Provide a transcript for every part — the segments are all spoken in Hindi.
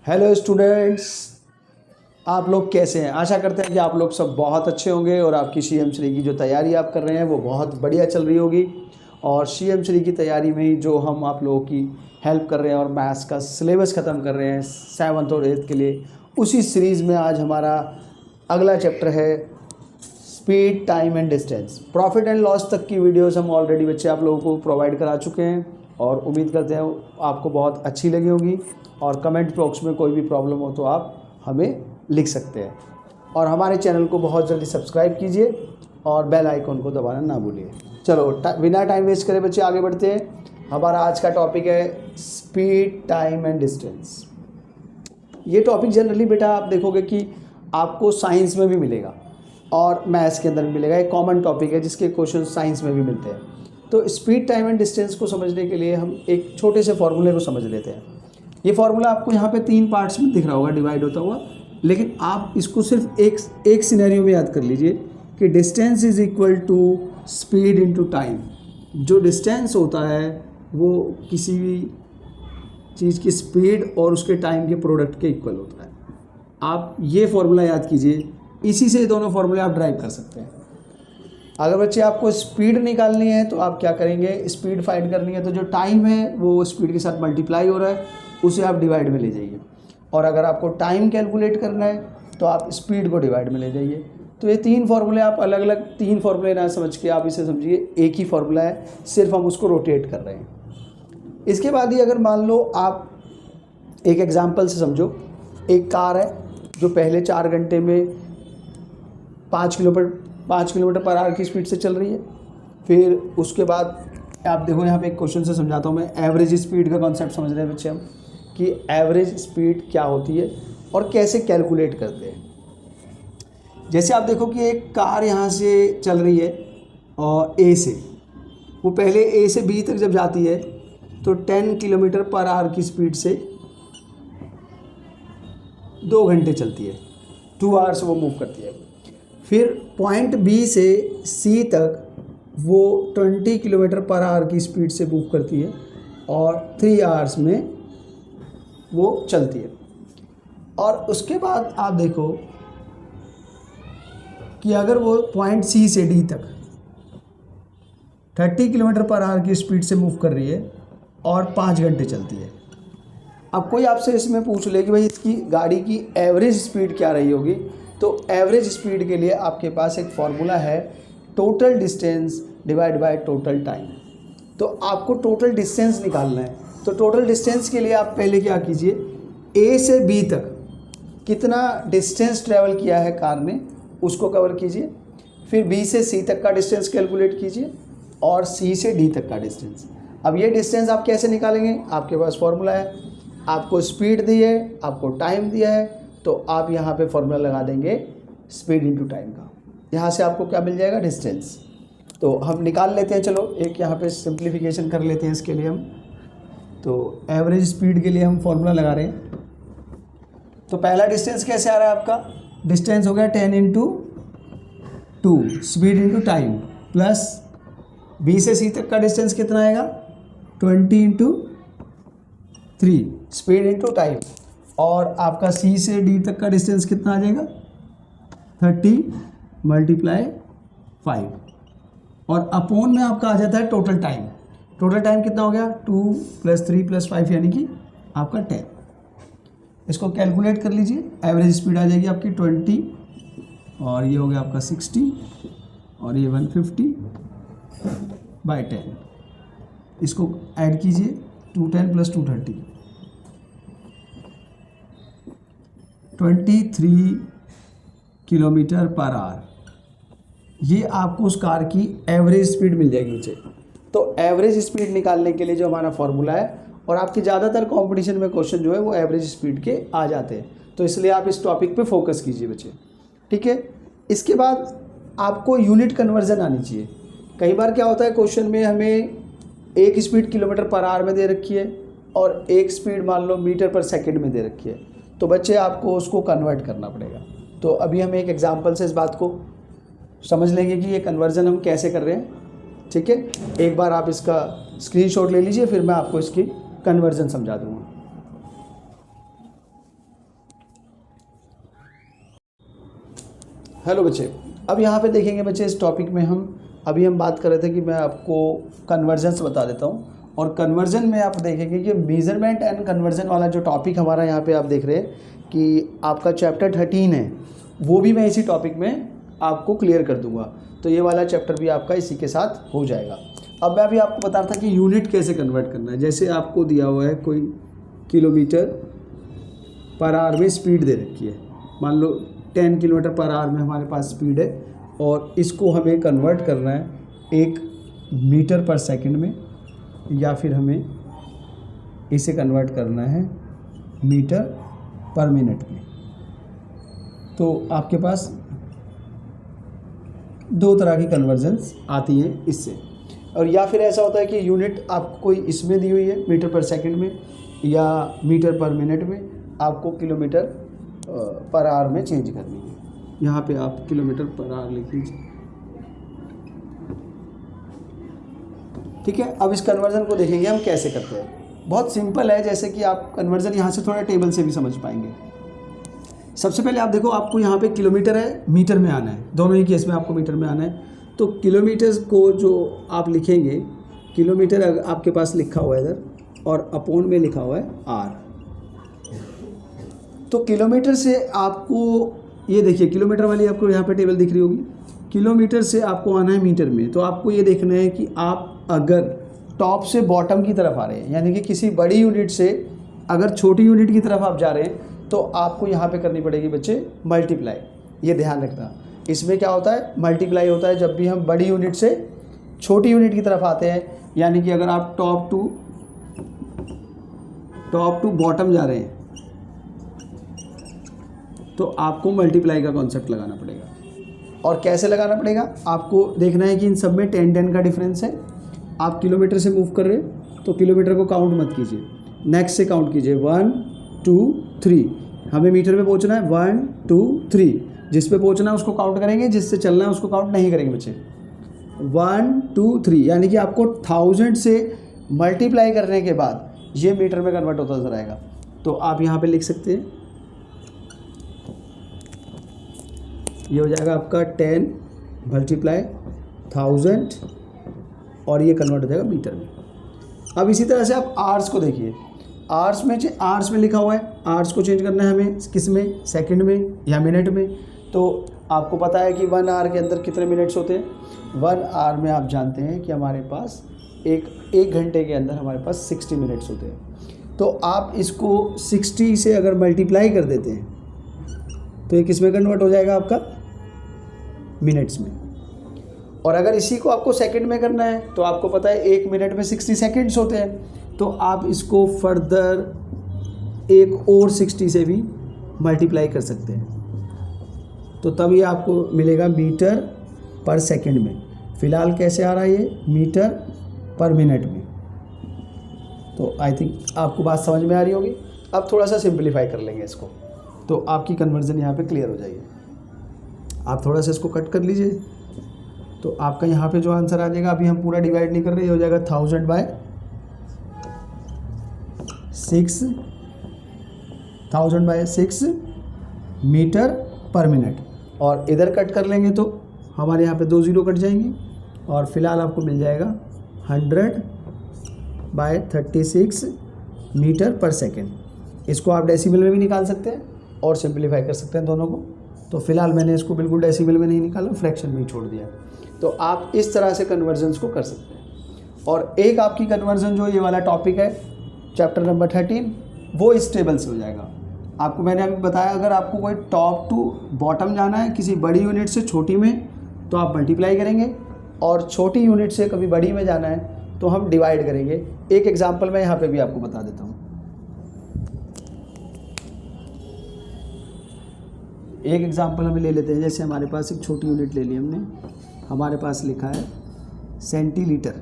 हेलो स्टूडेंट्स, आप लोग कैसे हैं। आशा करते हैं कि आप लोग सब बहुत अच्छे होंगे और आपकी CM3 की जो तैयारी आप कर रहे हैं वो बहुत बढ़िया चल रही होगी। और CM3 की तैयारी में ही जो हम आप लोगों की हेल्प कर रहे हैं और मैथ्स का सिलेबस ख़त्म कर रहे हैं 7th और 8th के लिए, उसी सीरीज़ में आज हमारा अगला चैप्टर है speed, time and distance. Profit and loss तक की वीडियोस हम ऑलरेडी बच्चे आप लोगों को प्रोवाइड करा चुके हैं और उम्मीद करते हैं आपको बहुत अच्छी लगी होगी। और कमेंट बॉक्स में कोई भी प्रॉब्लम हो तो आप हमें लिख सकते हैं। और हमारे चैनल को बहुत जल्दी सब्सक्राइब कीजिए और बेल आइकन को दबाना ना भूलिए। चलो बिना टाइम वेस्ट करे बच्चे आगे बढ़ते हैं। हमारा आज का टॉपिक है स्पीड, टाइम एंड डिस्टेंस। ये टॉपिक जनरली बेटा आप देखोगे कि आपको साइंस में भी मिलेगा और मैथ्स के अंदर भी मिलेगा। एक कॉमन टॉपिक है जिसके क्वेश्चन साइंस में भी मिलते हैं। तो स्पीड, टाइम एंड डिस्टेंस को समझने के लिए हम एक छोटे से फॉर्मूले को समझ लेते हैं। ये फार्मूला आपको यहाँ पे 3 पार्ट्स में दिख रहा होगा डिवाइड होता हुआ, लेकिन आप इसको सिर्फ एक सिनेरियो में याद कर लीजिए कि distance is equal to speed into time. जो डिस्टेंस होता है वो किसी भी चीज़ की स्पीड और उसके टाइम के प्रोडक्ट के इक्वल होता है। आप ये फार्मूला याद कीजिए, इसी से दोनों फार्मूले आप ड्राइव कर सकते हैं। अगर बच्चे आपको स्पीड निकालनी है तो आप क्या करेंगे, स्पीड फाइंड करनी है तो जो टाइम है वो स्पीड के साथ मल्टीप्लाई हो रहा है उसे आप डिवाइड में ले जाइए। और अगर आपको टाइम कैलकुलेट करना है तो आप स्पीड को डिवाइड में ले जाइए। तो ये 3 फार्मूले आप अलग अलग 3 फार्मूले ना समझ के आप इसे समझिए एक ही फार्मूला है, सिर्फ हम उसको रोटेट कर रहे हैं। इसके बाद ही अगर मान लो आप एक एग्जाम्पल से समझो, एक कार है जो पहले 4 घंटे में 5 किलोमीटर पर आवर की स्पीड से चल रही है। फिर उसके बाद आप देखो यहाँ पे एक क्वेश्चन से समझाता हूँ मैं। एवरेज स्पीड का कॉन्सेप्ट समझ रहे हैं बच्चे हम कि एवरेज स्पीड क्या होती है और कैसे कैलकुलेट करते हैं। जैसे आप देखो कि एक कार यहाँ से चल रही है और A से, वो पहले A से B तक जब जाती है तो 10 किलोमीटर पर आवर की स्पीड से 2 घंटे चलती है, 2 आवर्स वो मूव करती है। फिर पॉइंट B से C तक वो 20 किलोमीटर पर आवर की स्पीड से मूव करती है और 3 आवर्स में वो चलती है। और उसके बाद आप देखो कि अगर वो पॉइंट C से D तक 30 किलोमीटर पर आवर की स्पीड से मूव कर रही है और 5 घंटे चलती है। अब कोई आपसे इसमें पूछ ले कि भाई इसकी गाड़ी की एवरेज स्पीड क्या रही होगी, तो एवरेज स्पीड के लिए आपके पास एक फार्मूला है, total distance divide by total time. तो आपको टोटल डिस्टेंस निकालना है। तो टोटल डिस्टेंस के लिए आप पहले क्या कीजिए, A से B तक कितना डिस्टेंस ट्रैवल किया है कार ने उसको कवर कीजिए। फिर B से C तक का डिस्टेंस कैलकुलेट कीजिए और C से D तक का डिस्टेंस। अब ये डिस्टेंस आप कैसे निकालेंगे, आपके पास फॉर्मूला है। आपको स्पीड दी है, आपको टाइम दिया है, तो आप यहाँ पे फॉर्मूला लगा देंगे स्पीड इनटू टाइम का। यहाँ से आपको क्या मिल जाएगा, डिस्टेंस। तो हम निकाल लेते हैं। चलो एक यहाँ पे सिंप्लीफिकेशन कर लेते हैं इसके लिए हम। तो एवरेज स्पीड के लिए हम फॉर्मूला लगा रहे हैं। तो पहला डिस्टेंस कैसे आ रहा है आपका, डिस्टेंस हो गया 10 into 2 speed into time, plus B से C तक का डिस्टेंस कितना आएगा, 20 इंटू 3 स्पीड इंटू टाइम। और आपका C से D तक का डिस्टेंस कितना आ जाएगा, 30 मल्टीप्लाई 5 और अपोन में आपका आ जाता है टोटल टाइम। टोटल टाइम कितना हो गया, 2 + 3 + 5 यानी कि आपका 10। इसको कैलकुलेट कर लीजिए, एवरेज स्पीड आ जाएगी आपकी 20 और ये हो गया आपका 60 और ये 150/10। इसको ऐड कीजिए, 210 + 230 23 किलोमीटर पर आवर। ये आपको उस कार की एवरेज स्पीड मिल जाएगी नीचे। तो एवरेज स्पीड निकालने के लिए जो हमारा फॉर्मूला है, और आपके ज़्यादातर कंपटीशन में क्वेश्चन जो है वो एवरेज स्पीड के आ जाते हैं, तो इसलिए आप इस टॉपिक पे फोकस कीजिए बच्चे, ठीक है। इसके बाद आपको यूनिट कन्वर्जन आनी चाहिए। कई बार क्या होता है, क्वेश्चन में हमें एक स्पीड किलोमीटर पर आवर में दे रखी है और एक स्पीड मान लो मीटर पर सेकेंड में दे रखी है, तो बच्चे आपको उसको कन्वर्ट करना पड़ेगा। तो अभी हम एक एग्जाम्पल से इस बात को समझ लेंगे कि ये कन्वर्जन हम कैसे कर रहे हैं, ठीक है। एक बार आप इसका स्क्रीनशॉट ले लीजिए, फिर मैं आपको इसकी कन्वर्जन समझा दूँगा। हेलो बच्चे, अब यहाँ पे देखेंगे बच्चे इस टॉपिक में हम बात कर रहे थे कि मैं आपको कन्वर्जन्स बता देता हूँ। और कन्वर्जन में आप देखेंगे कि मेजरमेंट एंड कन्वर्जन वाला जो टॉपिक हमारा यहाँ पे आप देख रहे हैं कि आपका चैप्टर 13 है, वो भी मैं इसी टॉपिक में आपको क्लियर कर दूँगा। तो ये वाला चैप्टर भी आपका इसी के साथ हो जाएगा। अब मैं अभी आपको बता रहा था कि यूनिट कैसे कन्वर्ट करना है। जैसे आपको दिया हुआ है कोई किलोमीटर पर आवर में स्पीड दे रखी है, मान लो 10 किलोमीटर पर आवर में हमारे पास स्पीड है, और इसको हमें कन्वर्ट करना है एक मीटर पर सेकंड में, या फिर हमें इसे कन्वर्ट करना है मीटर पर मिनट में। तो आपके पास दो तरह की कन्वर्जन्स आती हैं इससे। और या फिर ऐसा होता है कि यूनिट आपको कोई इसमें दी हुई है मीटर पर सेकंड में या मीटर पर मिनट में, आपको किलोमीटर पर आवर में चेंज करनी है। यहाँ पे आप किलोमीटर पर आवर लिख लीजिए, ठीक है। अब इस कन्वर्जन को देखेंगे हम कैसे करते हैं। बहुत सिंपल है, जैसे कि आप कन्वर्जन यहाँ से थोड़ा टेबल से भी समझ पाएंगे। सबसे पहले आप देखो, आपको यहाँ पे किलोमीटर है, मीटर में आना है, दोनों ही केस में आपको मीटर में आना है। तो किलोमीटर को जो आप लिखेंगे, किलोमीटर आपके पास लिखा हुआ है इधर, और अपोन में लिखा हुआ है आर। तो किलोमीटर से आपको ये देखिए, किलोमीटर वाली आपको यहाँ पे टेबल दिख रही होगी। किलोमीटर से आपको आना है मीटर में। तो आपको ये देखना है कि आप अगर टॉप से बॉटम की तरफ आ रहे हैं, यानी कि किसी बड़ी यूनिट से अगर छोटी यूनिट की तरफ आप जा रहे हैं, तो आपको यहाँ पे करनी पड़ेगी बच्चे मल्टीप्लाई। ये ध्यान रखना, इसमें क्या होता है, मल्टीप्लाई होता है जब भी हम बड़ी यूनिट से छोटी यूनिट की तरफ आते हैं। यानी कि अगर आप टॉप टू बॉटम जा रहे हैं, तो आपको मल्टीप्लाई का कॉन्सेप्ट लगाना पड़ेगा। और कैसे लगाना पड़ेगा, आपको देखना है कि इन सब में 10-10 का डिफरेंस है। आप किलोमीटर से मूव कर रहे हैं तो किलोमीटर को काउंट मत कीजिए, नेक्स्ट से काउंट कीजिए 1 2 3। हमें मीटर में पहुंचना है 1 2 3। जिस पे पहुंचना है उसको काउंट करेंगे, जिससे चलना है उसको काउंट नहीं करेंगे बच्चे। 1 2 3 यानी कि आपको 1000 से मल्टीप्लाई करने के बाद ये मीटर में कन्वर्ट होता नजर आएगा। तो आप यहाँ पे लिख सकते हैं, ये हो जाएगा आपका 10 मल्टीप्लाई 1000, और ये कन्वर्ट हो जाएगा मीटर में। अब इसी तरह से आप आवर्स को देखिए, आवर्स में लिखा हुआ है, आवर्स को चेंज करना है हमें किस में, सेकंड में या मिनट में। तो आपको पता है कि 1 आवर के अंदर कितने मिनट्स होते हैं। 1 आवर में आप जानते हैं कि हमारे पास एक घंटे के अंदर हमारे पास 60 मिनट्स होते हैं। तो आप इसको 60 से अगर मल्टीप्लाई कर देते हैं तो ये किस में कन्वर्ट हो जाएगा, आपका मिनट्स में। और अगर इसी को आपको सेकंड में करना है तो आपको पता है 1 मिनट में 60 सेकंड्स होते हैं। तो आप इसको फर्दर एक और 60 से भी मल्टीप्लाई कर सकते हैं, तो तब ये आपको मिलेगा मीटर पर सेकंड में। फ़िलहाल कैसे आ रहा है ये, मीटर पर मिनट में। तो आई थिंक आपको बात समझ में आ रही होगी। अब थोड़ा सा सिंप्लीफाई कर लेंगे इसको, तो आपकी कन्वर्जन यहाँ पे क्लियर हो जाएगी। आप थोड़ा सा इसको कट कर लीजिए, तो आपका यहाँ पे जो आंसर आ जाएगा, अभी हम पूरा डिवाइड नहीं कर रहे, ये हो जाएगा 1000/6 मीटर पर मिनट। और इधर कट कर लेंगे तो हमारे यहाँ पे 2 0 कट जाएंगे, और फिलहाल आपको मिल जाएगा 100/36 मीटर पर सेकेंड। इसको आप डेसिमल में भी निकाल सकते हैं और सिंप्लीफाई कर सकते हैं दोनों को। तो फिलहाल मैंने इसको बिल्कुल डेसिमल में नहीं निकाला, फ्रैक्शन में ही छोड़ दिया। तो आप इस तरह से कन्वर्जन्स को कर सकते हैं। और एक आपकी कन्वर्जन जो ये वाला टॉपिक है चैप्टर नंबर 13, वो इस टेबल से हो जाएगा। आपको मैंने अभी बताया, अगर आपको कोई टॉप टू बॉटम जाना है किसी बड़ी यूनिट से छोटी में, तो आप मल्टीप्लाई करेंगे, और छोटी यूनिट से कभी बड़ी में जाना है तो हम डिवाइड करेंगे। एक एग्जांपल मैं यहाँ पे भी आपको बता देता हूँ। एक एग्जांपल हमें ले लेते हैं, जैसे हमारे पास एक छोटी यूनिट ले ली हमने, हमारे पास लिखा है सेंटीलीटर,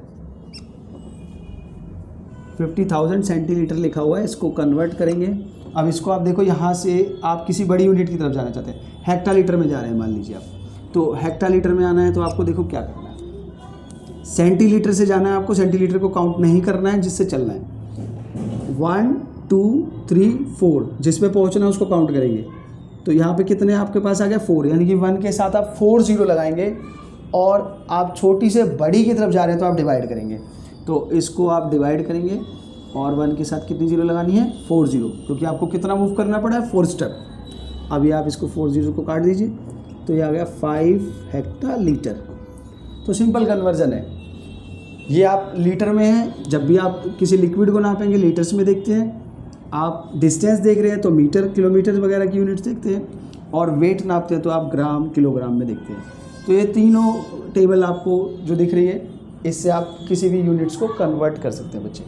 50,000 सेंटीलीटर लिखा हुआ है। इसको कन्वर्ट करेंगे। अब इसको आप देखो, यहाँ से आप किसी बड़ी यूनिट की तरफ जाना चाहते हैं, हेक्टालीटर में जा रहे हैं मान लीजिए आप, तो हेक्टालीटर में आना है तो आपको देखो क्या करना है, सेंटीलीटर से जाना है आपको, सेंटीलीटर को काउंट नहीं करना है, जिससे चलना है 1 2 3 4, जिस पे पहुँचना है उसको काउंट करेंगे। तो यहाँ पे कितने आपके पास आ गया 4, यानी कि 1 के साथ आप 4 जीरो लगाएंगे और आप छोटी से बड़ी की तरफ जा रहे हैं तो आप डिवाइड करेंगे। तो इसको आप डिवाइड करेंगे और 1 के साथ कितनी जीरो लगानी है 4 जीरो, क्योंकि आपको कितना मूव करना पड़ा है 4 स्टेप। अभी आप इसको 4 जीरो को काट दीजिए तो ये आ गया 5 हेक्टालीटर। तो सिंपल कन्वर्जन है ये, आप लीटर में है, जब भी आप किसी लिक्विड को नापेंगे लीटर्स में देखते हैं, आप डिस्टेंस देख रहे हैं तो मीटर किलोमीटर वगैरह की यूनिट्स देखते हैं, और वेट नापते हैं तो आप ग्राम किलोग्राम में देखते हैं। तो ये तीनों टेबल आपको जो दिख रही है, इससे आप किसी भी यूनिट्स को कन्वर्ट कर सकते हैं बच्चे।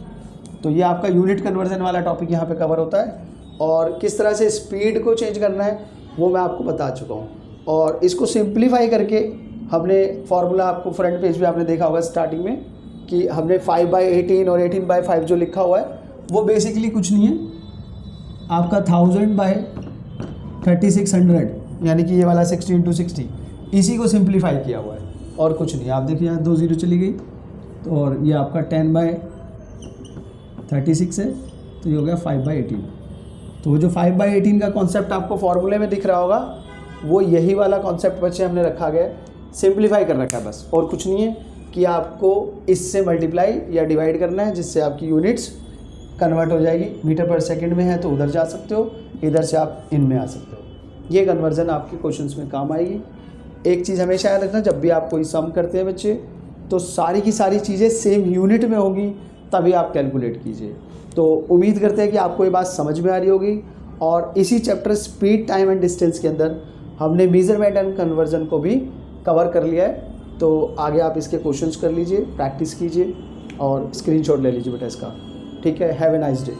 तो ये आपका यूनिट कन्वर्जन वाला टॉपिक यहाँ पे कवर होता है, और किस तरह से स्पीड को चेंज करना है वो मैं आपको बता चुका हूँ। और इसको सिंप्लीफाई करके हमने फार्मूला, आपको फ्रंट पेज पे आपने देखा होगा स्टार्टिंग में कि हमने 5/18 और 18/5 जो लिखा हुआ है वो बेसिकली कुछ नहीं है, आपका 1000/3600, यानी कि ये वाला 60 × 60, इसी को सिंप्लीफाई किया हुआ है और कुछ नहीं। आप देखिए यहाँ 2 जीरो चली गई, तो और ये आपका 10/36 है, तो ये हो गया 5/18। तो जो 5/18 का कॉन्सेप्ट आपको फॉर्मूले में दिख रहा होगा, वो यही वाला कॉन्सेप्ट बच्चे हमने रखा गया है, सिंप्लीफाई कर रखा है बस, और कुछ नहीं है कि आपको इससे मल्टीप्लाई या डिवाइड करना है, जिससे आपकी यूनिट्स कन्वर्ट हो जाएगी। मीटर पर सेकंड में है तो उधर जा सकते हो, इधर से आप इनमें आ सकते हो। ये कन्वर्जन आपके क्वेश्चंस में काम आएगी। एक चीज़ हमेशा याद रखना, जब भी आप कोई सम करते हैं बच्चे, तो सारी की सारी चीज़ें सेम यूनिट में होगी, तभी आप कैलकुलेट कीजिए। तो उम्मीद करते हैं कि आपको ये बात समझ में आ रही होगी। और इसी chapter speed, time and distance के अंदर हमने मेजरमेंट एंड कन्वर्जन को भी कवर कर लिया है। तो आगे आप इसके क्वेश्चंस कर लीजिए, प्रैक्टिस कीजिए और स्क्रीनशॉट ले लीजिए बेटा इसका। ठीक है, हैव ए नाइस डे।